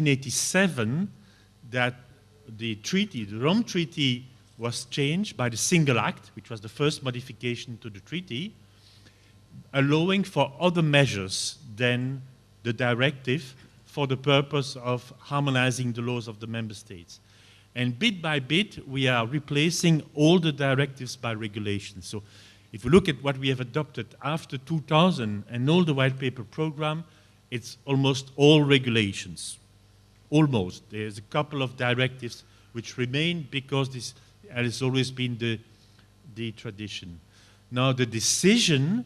1987 that the treaty, the Rome Treaty, was changed by the Single Act, which was the first modification to the treaty, allowing for other measures than the directive for the purpose of harmonizing the laws of the member states. And bit by bit, we are replacing all the directives by regulations. So if we look at what we have adopted after 2000 and all the white paper program, it's almost all regulations. Almost. There's a couple of directives which remain because this has always been the tradition. Now the decision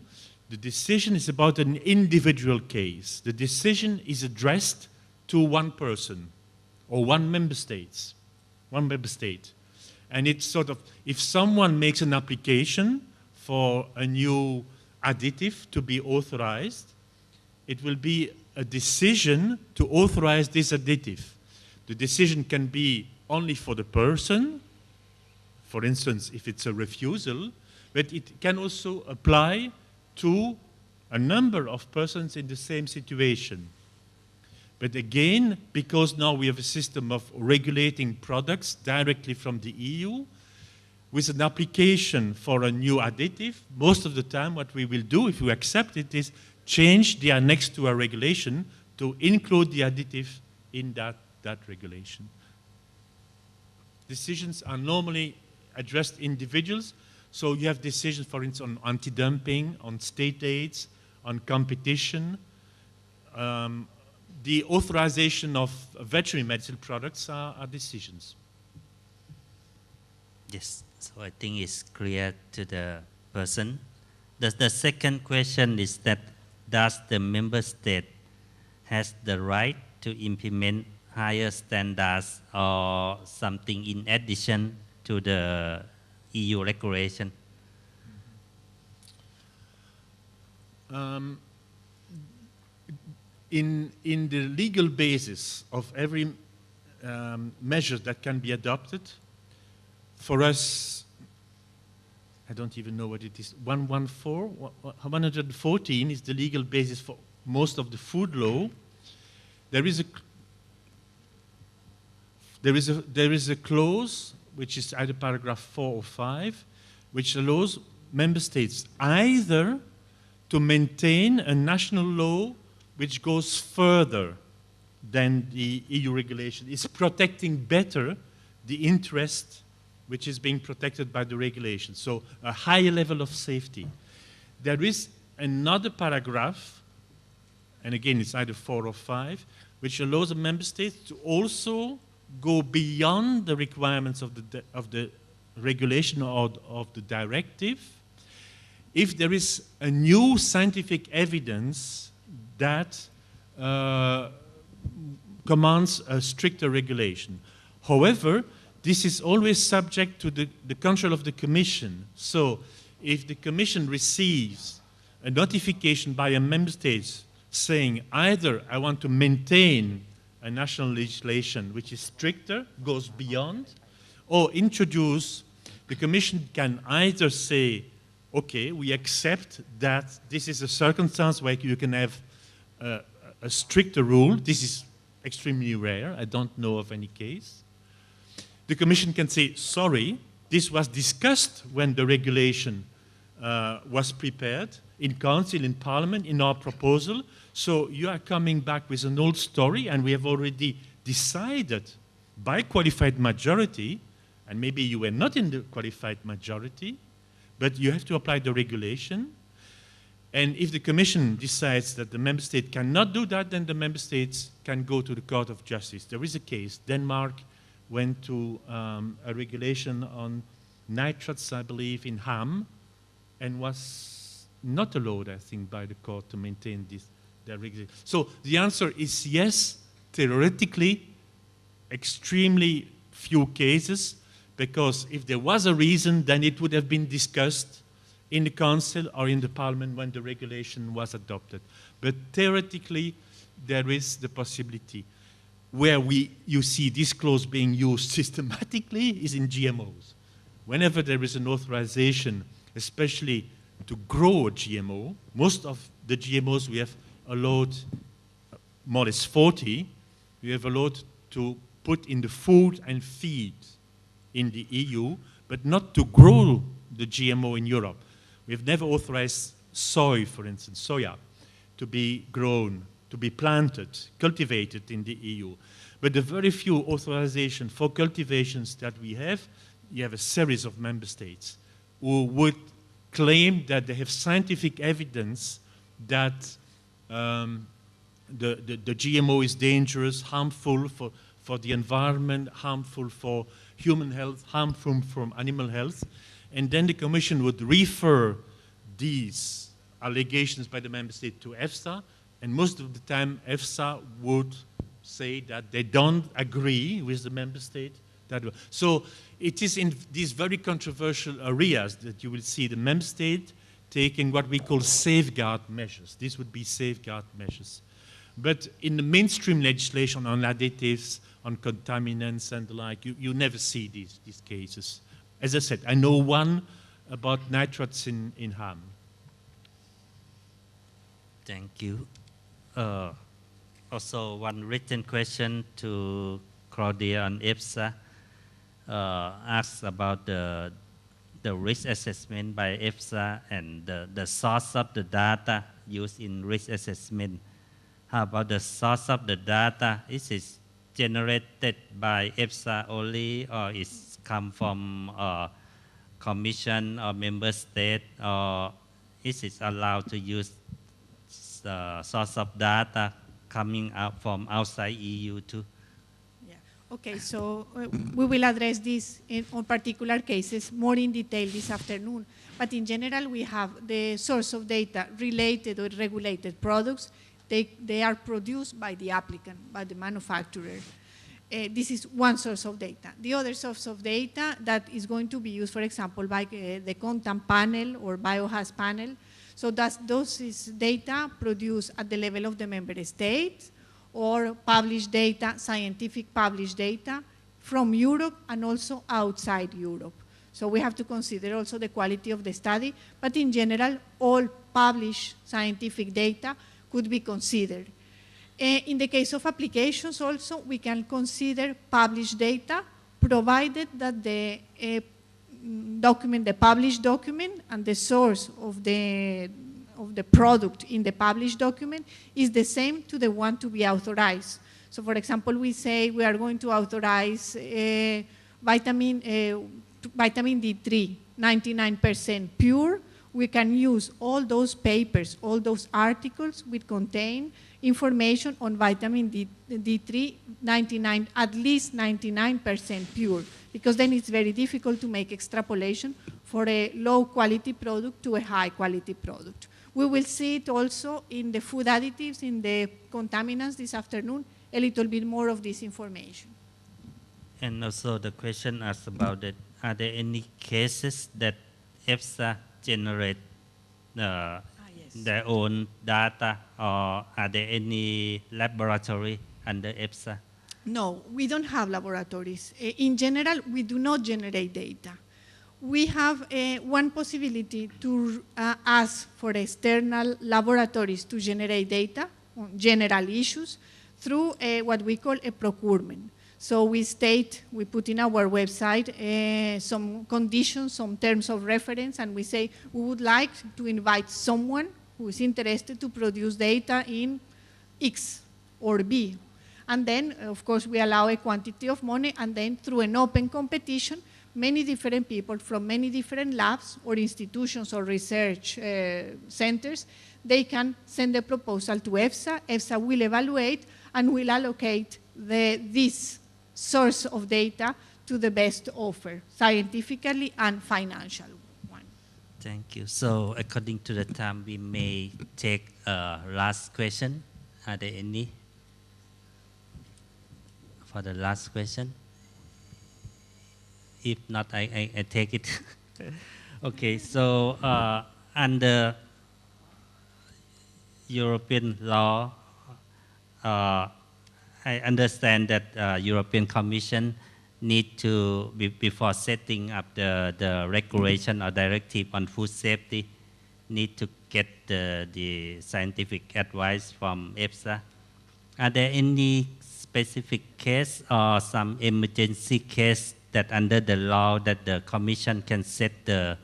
is about an individual case. The decision is addressed to one person or one member state. And it's sort of, if someone makes an application for a new additive to be authorized, it will be a decision to authorize this additive. The decision can be only for the person, for instance, if it's a refusal, but it can also apply to a number of persons in the same situation. But again, because now we have a system of regulating products directly from the EU, with an application for a new additive, most of the time what we will do, if we accept it, is change the annex to a regulation to include the additive in that regulation. Decisions are normally addressed individuals, so you have decisions, for instance, on anti-dumping, on state aids, on competition. The authorization of veterinary medicine products are decisions. Yes, so I think it's clear to the person. The second question is that does the member state has the right to implement higher standards or something in addition to the EU regulation? In the legal basis of every measure that can be adopted, for us, I don't even know what it is, 114 is the legal basis for most of the food law. There is a clause, which is either paragraph 4 or 5, which allows member states either to maintain a national law which goes further than the EU regulation, is protecting better the interest which is being protected by the regulation, so a higher level of safety. There is another paragraph, and again it's either 4 or 5, which allows the member states to also go beyond the requirements of the regulation or of the directive if there is a new scientific evidence that commands a stricter regulation. However, this is always subject to the control of the Commission. So if the Commission receives a notification by a member state saying either I want to maintain a national legislation which is stricter, goes beyond, or introduce, the Commission can either say, okay, we accept that this is a circumstance where you can have a stricter rule. This is extremely rare. I don't know of any case. The Commission can say, sorry, this was discussed when the regulation was prepared in Council, in Parliament, in our proposal. So you are coming back with an old story, and we have already decided by qualified majority, and maybe you were not in the qualified majority, but you have to apply the regulation. And if the Commission decides that the member state cannot do that, then the member states can go to the Court of Justice. There is a case. Denmark went to a regulation on nitrates, I believe, in ham, and was not allowed, I think, by the court to maintain their regulation. So the answer is yes, theoretically, extremely few cases, because if there was a reason, then it would have been discussed in the Council or in the Parliament when the regulation was adopted. But theoretically, there is the possibility. Where you see this clause being used systematically is in GMOs. Whenever there is an authorization, especially to grow a GMO, most of the GMOs we have allowed more or less 40, we have allowed to put in the food and feed in the EU, but not to grow the GMO in Europe. We've never authorized soy, for instance, soya, to be grown, to be planted, cultivated in the EU. But the very few authorizations for cultivations that we have, you have a series of member states who would claim that they have scientific evidence that the GMO is dangerous, harmful for the environment, harmful for human health, harmful for animal health. And then the Commission would refer these allegations by the member state to EFSA, and most of the time EFSA would say that they don't agree with the member state. So it is in these very controversial areas that you will see the member state taking what we call safeguard measures. These would be safeguard measures. But in the mainstream legislation on additives, on contaminants and the like, you never see these cases. As I said, I know one about nitrates in ham. Thank you. Also, one written question to Claudia on EFSA asks about the risk assessment by EFSA and the source of the data used in risk assessment. How about the source of the data? Is it generated by EFSA only, or is come from Commission or member state, or is it allowed to use source of data coming out from outside EU too? Yeah. Okay, so we will address this on particular cases more in detail this afternoon. But in general, we have the source of data related or regulated products. They are produced by the applicant, by the manufacturer. This is one source of data. The other source of data that is going to be used, for example, by the content panel or biohazard panel. So those is data produced at the level of the member states or published data, scientific published data from Europe and also outside Europe. So we have to consider also the quality of the study, but in general, all published scientific data could be considered. In the case of applications also, we can consider published data, provided that the document, the published document, and the source of the product in the published document is the same to the one to be authorized. So for example, we say we are going to authorize vitamin D3, 99% pure. We can use all those papers, all those articles which contain information on vitamin D3, at least 99% pure, because then it's very difficult to make extrapolation for a low quality product to a high quality product. We will see it also in the food additives, in the contaminants this afternoon, a little bit more of this information. And also the question asks about that, are there any cases that EFSA generate Yes. their own data, or are there any laboratory under EFSA? No, we don't have laboratories. In general, we do not generate data. We have one possibility to ask for external laboratories to generate data on general issues through what we call a procurement. So we put in our website some conditions, some terms of reference, and we say we would like to invite someone who is interested to produce data in X or B. And then, of course, we allow a quantity of money, and then through an open competition, many different people from many different labs or institutions or research centers, they can send a proposal to EFSA. EFSA will evaluate and will allocate this source of data to the best offer, scientifically and financial one. Thank you. So according to the time, we may take a last question. Are there any for the last question? If not, I take it. Okay, so under European law, I understand that European Commission need to, before setting up the regulation or directive on food safety, need to get the scientific advice from EFSA. Are there any specific case or some emergency case that under the law that the commission can set the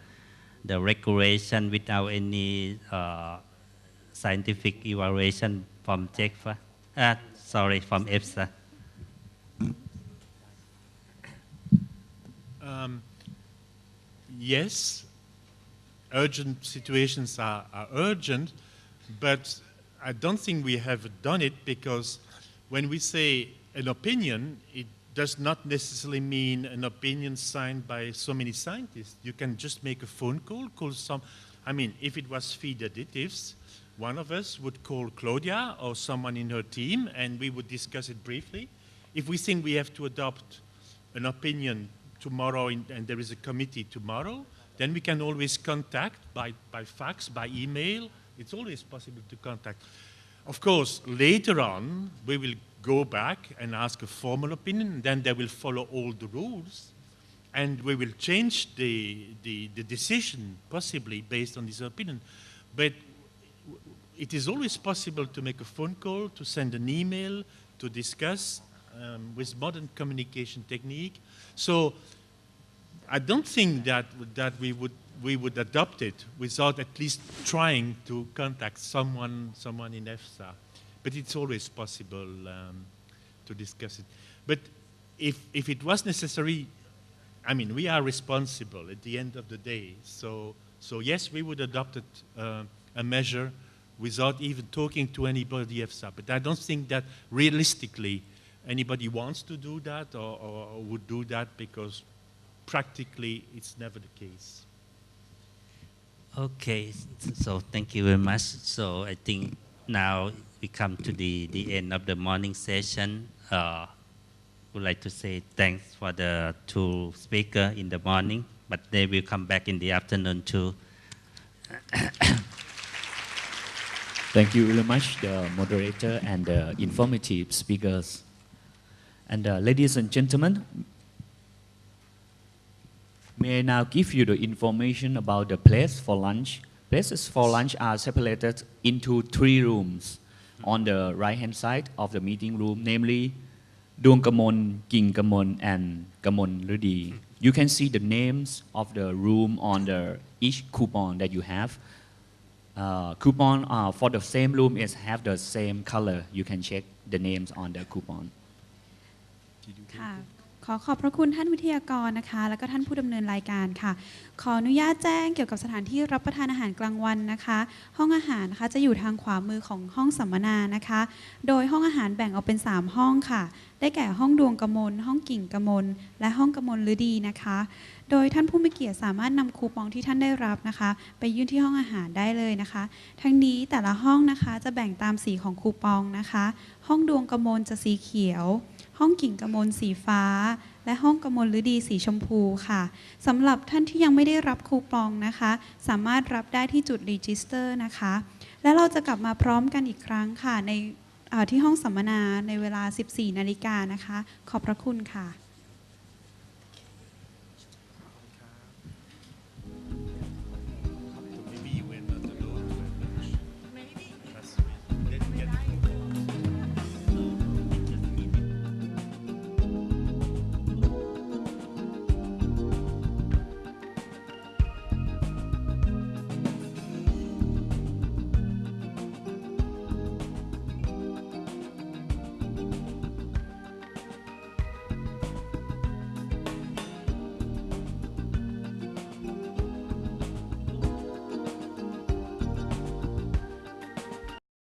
regulation without any scientific evaluation from JECFA? Sorry, from EFSA. Yes, urgent situations are urgent, but I don't think we have done it because when we say an opinion, it does not necessarily mean an opinion signed by so many scientists. You can just make a phone call some, I mean, if it was feed additives, one of us would call Claudia or someone in her team and we would discuss it briefly. If we think we have to adopt an opinion tomorrow and there is a committee tomorrow, then we can always contact by fax, by email. It's always possible to contact. Of course, later on, we will go back and ask a formal opinion, and then they will follow all the rules, and we will change the decision, possibly based on this opinion. But it is always possible to make a phone call, to send an email, to discuss with modern communication technique. So I don't think that we would adopt it without at least trying to contact someone in EFSA. But it's always possible to discuss it. But if it was necessary, I mean, we are responsible at the end of the day. So yes, we would adopt a measure without even talking to anybody EFSA. But I don't think that realistically anybody wants to do that or would do that because practically it's never the case. Okay, so thank you very much. So I think now we come to the end of the morning session. Would like to say thanks for the two speakers in the morning, but they will come back in the afternoon too. Thank you very much, the moderator and the informative speakers. And ladies and gentlemen, may I now give you the information about the place for lunch. Places for lunch are separated into 3 rooms on the right-hand side of the meeting room, namely Duong Kamon, King Kamon, and Kamon Rudi. You can see the names of the room on each coupon that you have. Coupon for the same room have the same color. You can check the names on the coupon. ค่ะขอบพระคุณท่านวิทยากรนะคะแล้วก็ท่านผู้ดำเนินรายการค่ะขออนุญาตแจ้งเกี่ยวกับสถานที่รับประทานอาหารกลางวันนะคะห้องอาหารนะคะจะอยู่ทางขวามือของห้องสัมมนานะคะโดยห้องอาหารแบ่งออกเป็น3ห้องค่ะได้แก่ห้องดวงกมลห้องกิ่งกมลและห้องกมลฤดีนะคะโดยท่านผู้มีเกียรติสามารถนำคูปองที่ท่านได้รับนะคะไปยื่นที่ห้องอาหารได้เลยนะคะทั้งนี้แต่ละห้องนะคะจะแบ่งตามสีของคูปองนะคะห้องดวงกมลจะสีเขียวห้องกิ่งกมลสีฟ้าและห้องกมลฤดีสีชมพูค่ะสำหรับท่านที่ยังไม่ได้รับคูปองนะคะสามารถรับได้ที่จุดรีจิสเตอร์นะคะและเราจะกลับมาพร้อมกันอีกครั้งค่ะในที่ห้องสัมมนาในเวลา 14 นาฬิกานะคะขอบพระคุณค่ะ